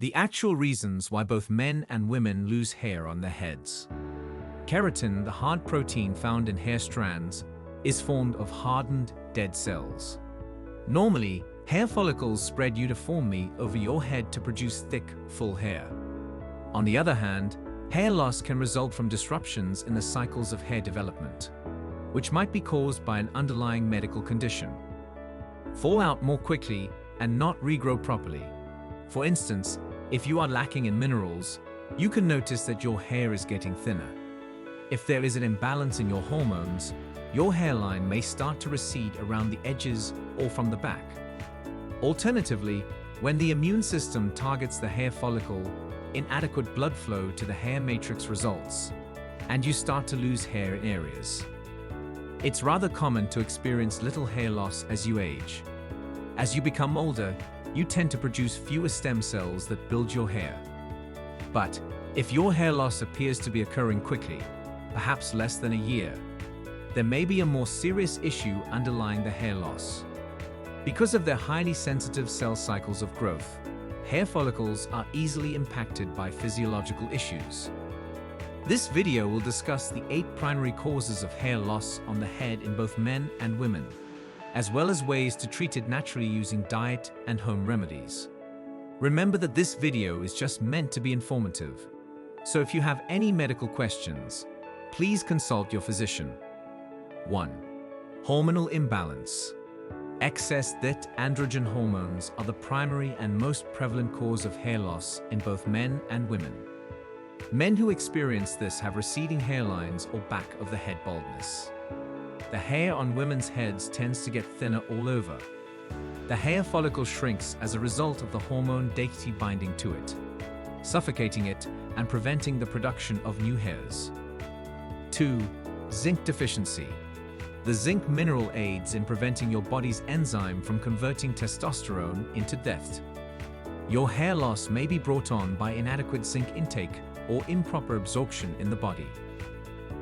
The actual reasons why both men and women lose hair on their heads. Keratin, the hard protein found in hair strands, is formed of hardened, dead cells. Normally, hair follicles spread uniformly over your head to produce thick, full hair. On the other hand, hair loss can result from disruptions in the cycles of hair development, which might be caused by an underlying medical condition. Fall out more quickly and not regrow properly. For instance, if you are lacking in minerals, you can notice that your hair is getting thinner. If there is an imbalance in your hormones, your hairline may start to recede around the edges or from the back. Alternatively, when the immune system targets the hair follicle, inadequate blood flow to the hair matrix results, and you start to lose hair in areas. It's rather common to experience little hair loss as you age. As you become older, you tend to produce fewer stem cells that build your hair. But if your hair loss appears to be occurring quickly, perhaps less than a year, there may be a more serious issue underlying the hair loss. Because of their highly sensitive cell cycles of growth, hair follicles are easily impacted by physiological issues. This video will discuss the 8 primary causes of hair loss on the head in both men and women, as well as ways to treat it naturally using diet and home remedies. Remember that this video is just meant to be informative, so if you have any medical questions, please consult your physician. 1. Hormonal imbalance. Excess androgen hormones are the primary and most prevalent cause of hair loss in both men and women. Men who experience this have receding hairlines or back of the head baldness. The hair on women's heads tends to get thinner all over. The hair follicle shrinks as a result of the hormone DHT binding to it, suffocating it and preventing the production of new hairs. 2. Zinc deficiency. The zinc mineral aids in preventing your body's enzyme from converting testosterone into DHT. Your hair loss may be brought on by inadequate zinc intake or improper absorption in the body.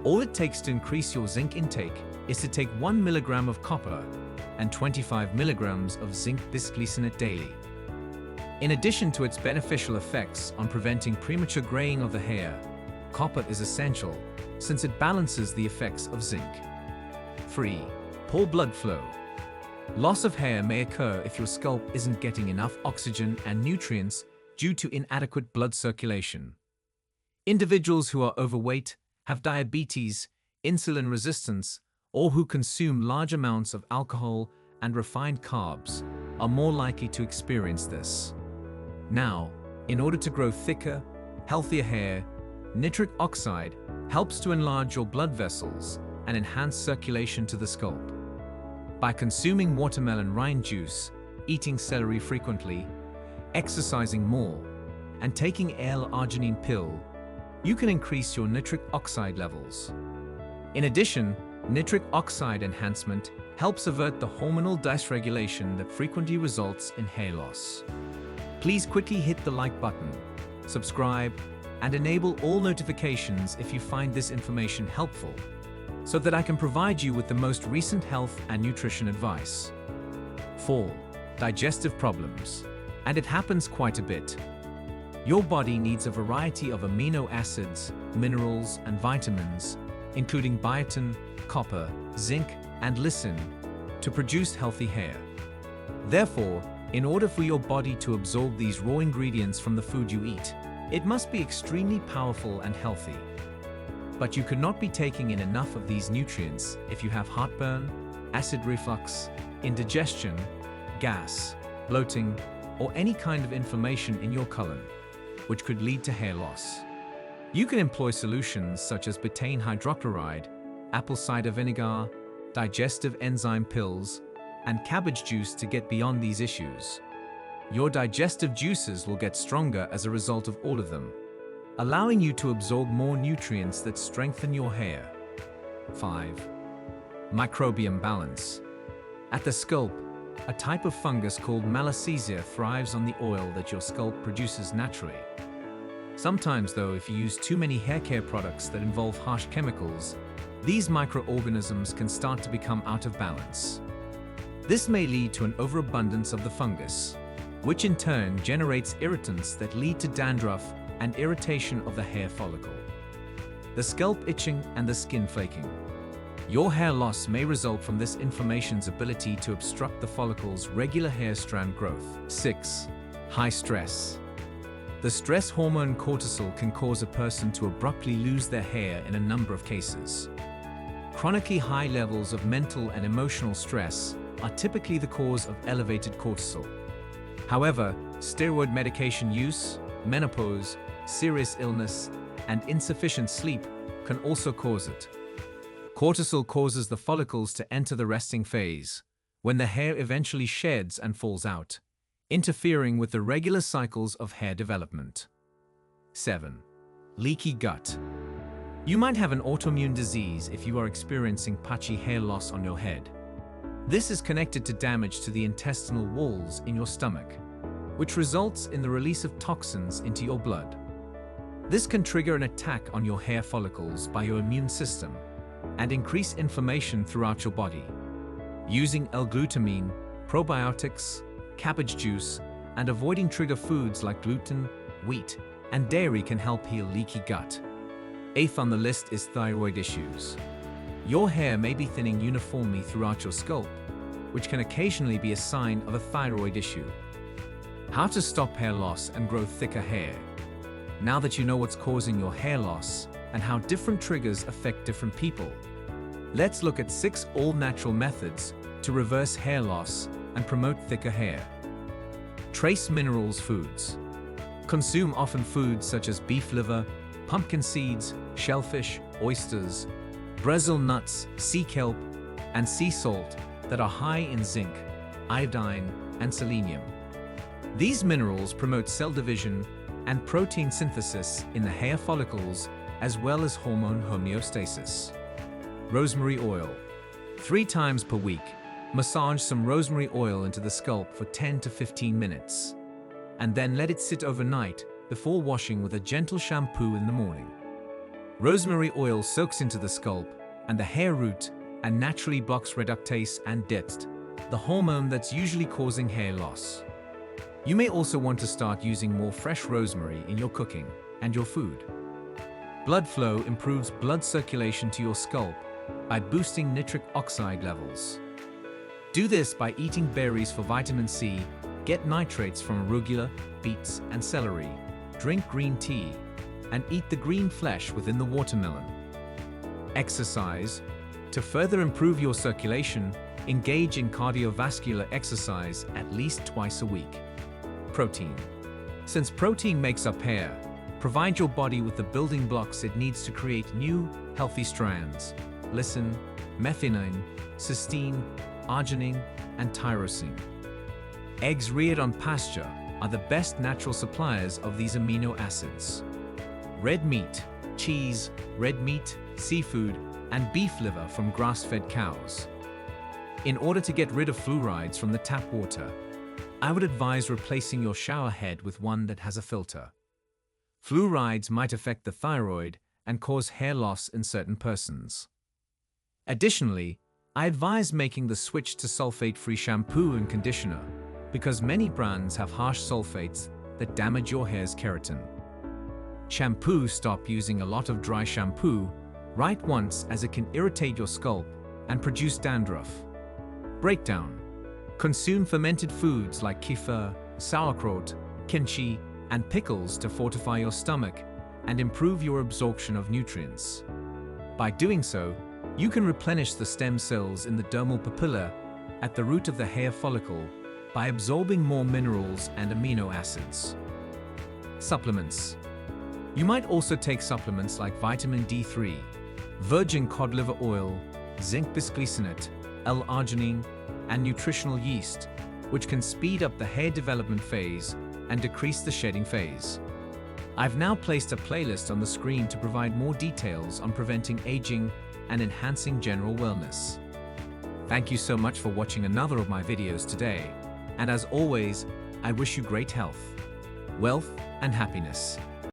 All it takes to increase your zinc intake is to take 1 milligram of copper and 25 milligrams of zinc bisglycinate daily. In addition to its beneficial effects on preventing premature graying of the hair, copper is essential since it balances the effects of zinc. 3. Poor blood flow. Loss of hair may occur if your scalp isn't getting enough oxygen and nutrients due to inadequate blood circulation. Individuals who are overweight, have diabetes, insulin resistance, or who consume large amounts of alcohol and refined carbs are more likely to experience this. Now, in order to grow thicker, healthier hair, nitric oxide helps to enlarge your blood vessels and enhance circulation to the scalp. By consuming watermelon rind juice, eating celery frequently, exercising more, and taking L-arginine pill, you can increase your nitric oxide levels. In addition, nitric oxide enhancement helps avert the hormonal dysregulation that frequently results in hair loss. Please quickly hit the like button, subscribe, and enable all notifications if you find this information helpful, so that I can provide you with the most recent health and nutrition advice. 4. Digestive problems. And it happens quite a bit. Your body needs a variety of amino acids, minerals, and vitamins, including biotin, copper, zinc, and lysine, to produce healthy hair. Therefore, in order for your body to absorb these raw ingredients from the food you eat, it must be extremely powerful and healthy. But you cannot be taking in enough of these nutrients if you have heartburn, acid reflux, indigestion, gas, bloating, or any kind of inflammation in your colon, which could lead to hair loss. You can employ solutions such as betaine hydrochloride, apple cider vinegar, digestive enzyme pills, and cabbage juice to get beyond these issues. Your digestive juices will get stronger as a result of all of them, allowing you to absorb more nutrients that strengthen your hair. 5. Microbiome balance. At the scalp, a type of fungus called Malassezia thrives on the oil that your scalp produces naturally. Sometimes, though, if you use too many hair care products that involve harsh chemicals, these microorganisms can start to become out of balance. This may lead to an overabundance of the fungus, which in turn generates irritants that lead to dandruff and irritation of the hair follicle. The scalp itching and the skin flaking. Your hair loss may result from this inflammation's ability to obstruct the follicle's regular hair strand growth. 6. High stress. The stress hormone cortisol can cause a person to abruptly lose their hair in a number of cases. Chronically high levels of mental and emotional stress are typically the cause of elevated cortisol. However, steroid medication use, menopause, serious illness, and insufficient sleep can also cause it. Cortisol causes the follicles to enter the resting phase, when the hair eventually sheds and falls out, interfering with the regular cycles of hair development. 7. Leaky gut. You might have an autoimmune disease if you are experiencing patchy hair loss on your head. This is connected to damage to the intestinal walls in your stomach, which results in the release of toxins into your blood. This can trigger an attack on your hair follicles by your immune system and increase inflammation throughout your body. Using L-glutamine, probiotics, cabbage juice, and avoiding trigger foods like gluten, wheat, and dairy can help heal leaky gut. 8th on the list is thyroid issues. Your hair may be thinning uniformly throughout your scalp, which can occasionally be a sign of a thyroid issue. How to stop hair loss and grow thicker hair. Now that you know what's causing your hair loss and how different triggers affect different people, let's look at 6 all-natural methods to reverse hair loss and promote thicker hair. Trace minerals foods. Consume often foods such as beef liver, pumpkin seeds, shellfish, oysters, Brazil nuts, sea kelp, and sea salt that are high in zinc, iodine, and selenium. These minerals promote cell division and protein synthesis in the hair follicles, as well as hormone homeostasis. Rosemary oil. 3 times per week, massage some rosemary oil into the scalp for 10 to 15 minutes, and then let it sit overnight before washing with a gentle shampoo in the morning. Rosemary oil soaks into the scalp and the hair root and naturally blocks reductase and DHT, the hormone that's usually causing hair loss. You may also want to start using more fresh rosemary in your cooking and your food. Blood flow improves blood circulation to your scalp by boosting nitric oxide levels. Do this by eating berries for vitamin C, get nitrates from arugula, beets, and celery, drink green tea, and eat the green flesh within the watermelon. Exercise. To further improve your circulation, engage in cardiovascular exercise at least twice a week. Protein. Since protein makes up hair, provide your body with the building blocks it needs to create new, healthy strands: lysine, methionine, cysteine, arginine, and tyrosine. Eggs reared on pasture are the best natural suppliers of these amino acids. Red meat, cheese, red meat, seafood, and beef liver from grass-fed cows. In order to get rid of fluorides from the tap water, I would advise replacing your shower head with one that has a filter. Fluorides might affect the thyroid and cause hair loss in certain persons. Additionally, I advise making the switch to sulfate-free shampoo and conditioner because many brands have harsh sulfates that damage your hair's keratin. Shampoo. Stop using a lot of dry shampoo right once, as it can irritate your scalp and produce dandruff. Breakdown. Consume fermented foods like kefir, sauerkraut, kimchi, and pickles to fortify your stomach and improve your absorption of nutrients. By doing so, you can replenish the stem cells in the dermal papilla at the root of the hair follicle by absorbing more minerals and amino acids. Supplements. You might also take supplements like vitamin D3, virgin cod liver oil, zinc bisglycinate, L-arginine, and nutritional yeast, which can speed up the hair development phase and decrease the shedding phase. I've now placed a playlist on the screen to provide more details on preventing aging and enhancing general wellness. Thank you so much for watching another of my videos today, and as always, I wish you great health, wealth, and happiness.